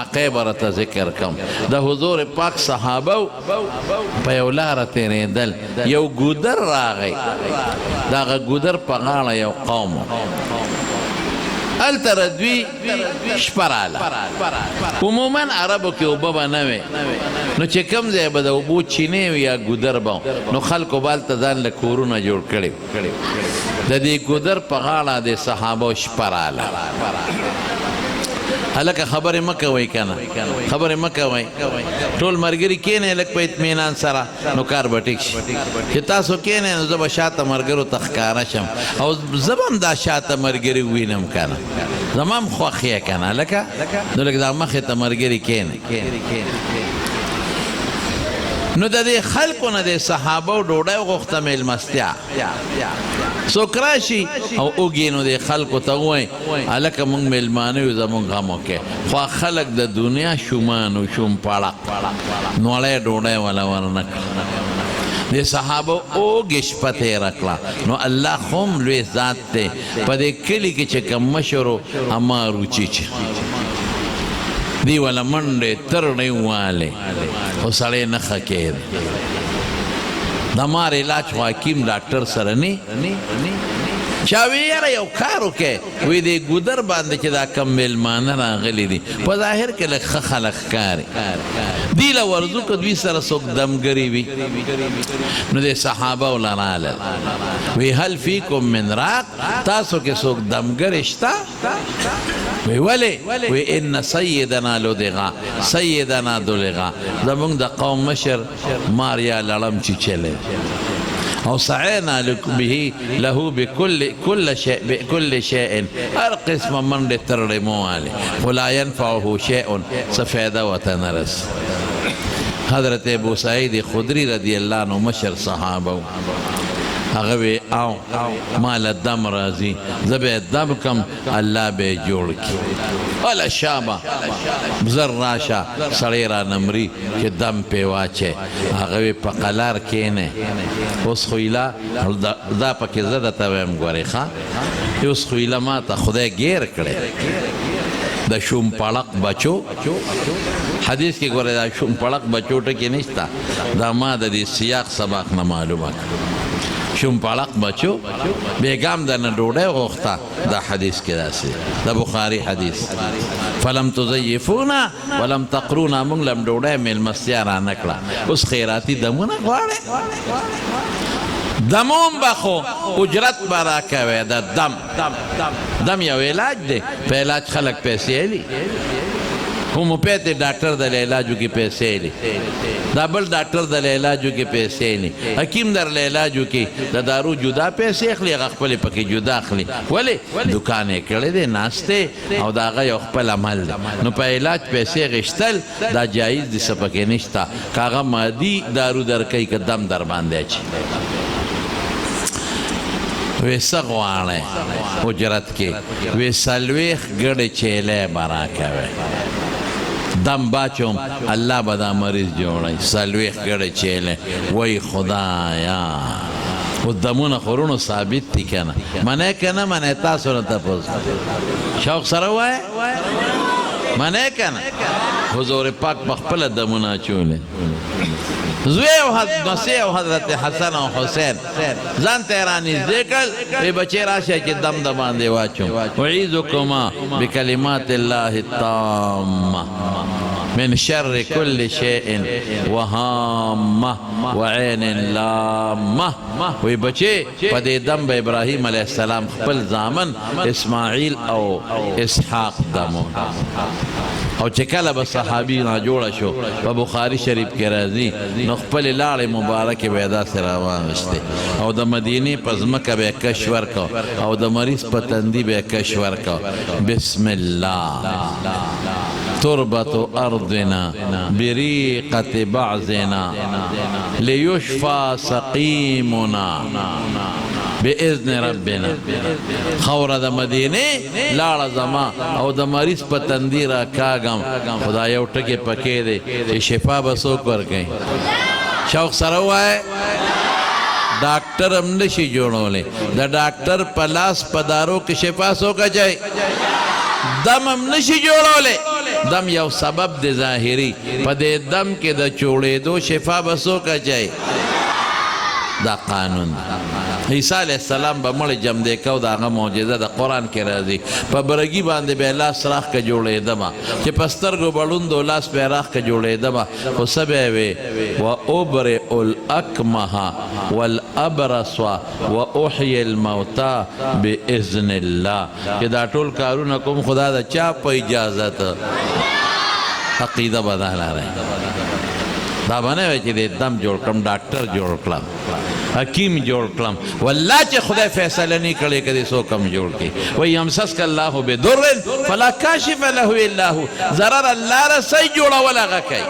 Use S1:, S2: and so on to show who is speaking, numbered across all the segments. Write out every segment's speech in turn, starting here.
S1: واقع برته ذکر کم د حضور پاک صحابه په یو لاره تېرېدل یو ګودر راغی د هغه ګودر په غاړه یو قوم هلته دوی شپه راله عموما عربو کې اوبه به نه وې نو چې کوم ځای به د اوبو چینې وي یا ګودر به نو خلکو به هلته ځان له کورونه جوړ کړي د دې ګودر په غاړه د صحابو شپه راله هلکه خبرې مه کوئ که نه خبرې مه کوئ ټول ملګري کښېنئ لږ په اطمینان سره نو کار به ټیک شي چې تاسو کښېنئ نو زه به شاته ملګرو ته ښکاره شم او زه به هم دا شاته ملګري ووینم که نه زما هم خوښ یې که نه هلکه نو لږ دا مخې ته ملګري کښېنئ نو د دې خلکو نه د صحابو ډوډۍ وغوښته مېلمستیا څوک راشي او وږي نو د خلکو ته ووایي هلکه مونږ مېلمانه یو زمونږ غم وکړئ خو خلک د دنیا شومان و شوم پاړه نوړی ډوډۍ والا ورنه کړه د صحابو اوږې شپه تېره کړه نو الله خو هم لوی ذات دی په دې کلي کې چې کوم مشر و اما روچیچ دی والا منډې ترړې والې خو سړی نه ښه کېد د مار علاج خو حکیم ډاکټر سره نه چا وی یاره یو کار وکړې وی دې ګودر باندې چې دا کم مېلمانه راغلي دي په ظاهر کې لږ ښه خلک ښکاري دي له ورځو که دوی سره څوک دمګري وي نو د صحابه له رالل وی هل فیکم من راق تاسو کې څوک دمګرې شته وی ولې وی ان سیدنا لدغا سیدنا دلغا زمونږ د قوم مشر ماریا لړم چیچلی او سعینا به له بكل شيء هر قسم منډې ترړې موالې ولا ينفعه شيء څه فایده ورته نه رسي حضرت ابو سعید خدری رضی الله عنه مشر صحابه هغه وی او مال دم راځي زه به دم کم الله به جوړ کړي ولا شابه زر راشه سړی را نمري چې دم پې واچې هغه وی په قلار کښېنې اوس خو ایله دا پکې زه درته وایم ګورې ښه اوس خو ایله ما ته خدای ګیر کړی د شوم پړق بچو حدیث کې ګورې دا شوم پړق بچو ټکې نشته دا ما د دې سیاق سبق نه معلومه شوم پړق بچو بیګام د نه ډوډۍ غوښته دا حدیث کې داسې د بخاري حدیث فلم تضیفونا ولم تقرونا موږ لم ډوډۍ مېلمستیا را نه کړه اوس خیراتي دمونه غواړې دموم بخو اجرت به راکوې د دم یو علاج دی په علاج خلک پیسې اخلي homeopathy doctor दल इलाजों की पैसे ली डबल डॉक्टर दल इलाजों की पैसे ली हकीम दर इलाजों की दारू जुदा पैसे अखली अखपले पके जुदा अखली वाले दुकानें कड़े दे नाश्ते और दागा अखपल अमल नो पे इलाज पैसे रिश्तल दा जायज दिस पके निश्ता कागा मादी दारू दर कई कदम दर बांधे वे सगवाने उजरत के वे सलवेख गड़ चेले बरा कवे दम बाचों अल्लाह बदा मरीज जोड़े सलवेख गड़ चेले वही खुदाया वो दमुना खुरुनो साबित थी क्या ना मने तासुर तपोज शौक सरवा है मने क्या ना हुजूर पाक बखपल दमुना चूले زوی مسیح او حضرت حسن او حسین ځان تیرانی ذکر ای بچی راشه چې دم د باندې واچو اعوذکما بکلمات الله التامه من شر كل شيء وهامه وعين لامه وی بچی په دې دم به ابراهیم علیه السلام خپل زامن اسماعیل او اسحاق دمو او چې کله به صحابي را جوړه شو په بخاري شریف کې راځي نو خپل لاړې مبارکې به یې داسې راواغېستې او د مدینې په ځمکه به یې کش ورکړ او د مریض په تندي به یې کش ورکړ بسم الله تربة أرضنا بريقة بعضنا ليشفى سقيمنا بإذن ربنا خورة دا مدینه لاړه زما او د مریض په تندیره کاغم خدا یو ټکی پکې دی چې شفا به څوک ورکوي شوق سره ووایه ډاکټر هم نشي جوړولی د ډاکټر په لاس په دارو کې شفا څوک اچوي دم هم نشي جوړولی دم یو سبب دی ظاهری په دې دم کې د چوړېدو شفا به څوک اچوي دا قانون دی عیسی علیہ السلام به مړ جم دی کو د هغه معجزه د قرآن کې راځي په برګي باندې به لاس راخ که جوړېدمه چې په سترګو بړوندو لاس به راخ که جوړېدمه خو څه به یې وې وابرئ الاکمه والابرص واحیي الموتى باذن الله چې دا ټول کارونه کوم خدا د چا په اجازت عقیده به دا لرئ دا به نه وی چې د دم جوړ کړم ډاکټر جوړ کړم حکیم جوړ کړم والله چې خدای فیصله نه کړې که دې څوک هم جوړ کړي وایي یمسسک الله بدر فلا کاشف له الا هو ضرر الله رسی جوړول هغه کوي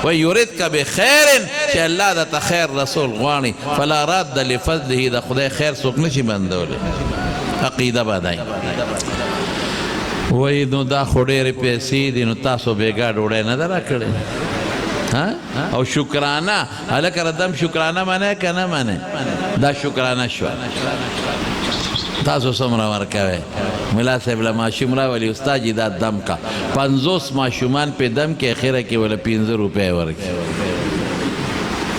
S1: ویردک بخیر چې الله درته خیر رسول غواړي فلا راد لفضله د خدای خیر څوک نشي بندولی عقیده به دی وایي نو دا خو ډېرې پیسې دي نو تاسو بېګا ډوډۍ نه ده راکړې او شکرانه هلکه ردم شکرانه منه که نه منه دا شکرانه شوه تاسو څومره ورکوئ ملا صاحب له ماشوم راولي استاد جي دا دم کا 50 ماشومان په دم کې اخره کې ولا 15 روپۍ ورکړي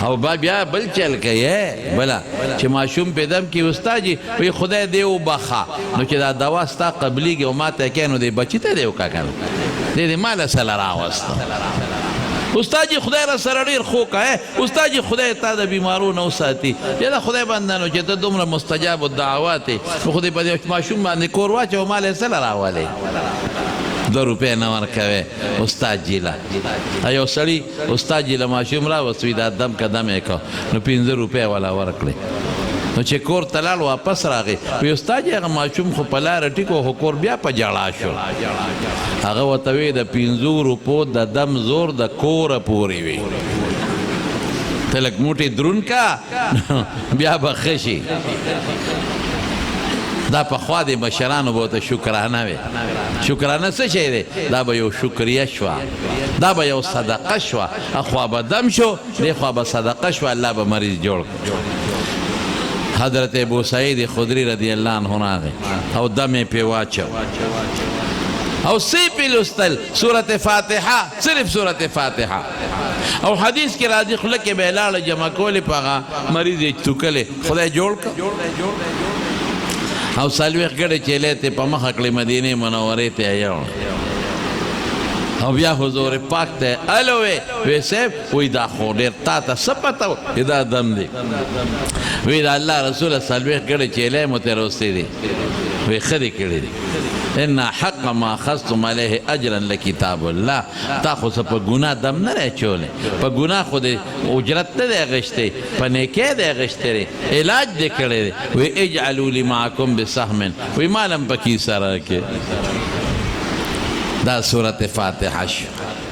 S1: او بیا بل چل کوي بلا چې ماشوم په دم کې استاد جي وي خدای دې وبخا نو چې دا دوا ستا قبليږي او ماته کې نو دې بچی ته دې وکړه دې مال سره راوسته استاد جی خدای را سره ډېر خو که استاد جی خدای تا د بیمارو نه وساتي یا د خدای بندانو چې ته دومره مستجاب الدعوات یې نو خدای په دې ماشوم باندې کور واچوه مال یې سره راولې 2 روپۍ نه ورکوې استاد جي له یو سړي استاد جي له ماشوم راوست دا دم که دم یې کړه نو 15 روپۍ والا ورکړې نو چې کور ته لاړ واپس راغی وی استاد جي هغه ماشوم خو په لاره ټیکو خو کور بیا په ژړا شو هغه ورته وی د 15 روپو د دم زور د کوره پورې وي ته لږ موټې درون کا بیا به ښه شي دا پخوا د مشرانو به ورته شکرانه وي شکرانه څه شی دی دا به یو شکریه شوه دا به یو صدقه شوه اخوا به دم شو دې خوا به صدقه شوه الله به مریض جوړ حضرت ابو سعید خدری رضی اللہ عنہ راغی او دم پہ واچو او سی پی لستل سورت فاتحہ صرف سورت فاتحہ او حدیث کی راضی خلق کے بیلال جمع کولی پاگا مریض اچتوکلے خدای جوڑ کا او سالویخ گڑے چیلے تے پا مخکلی مدینی منورے تے ایون او بیا حضور پاک تے الوے وی سیب وی دا خودیر تا تا سپتاو دا دم دی وی دا اللہ رسول سالویخ گڑے چیلے متروستی دی وی خدی کردی دی ان حق ما خستم علیہ اجرا لکتاب اللہ تا خود پا گناہ دم نرے چولے پا گناہ خود اجرت دے غشتے پا نیکے دے غشتے رے علاج دے کردی دی وی اجعلو لی معاکم بسحمن وی مالم پا کی سارا کے دا سورت فاتحہ شو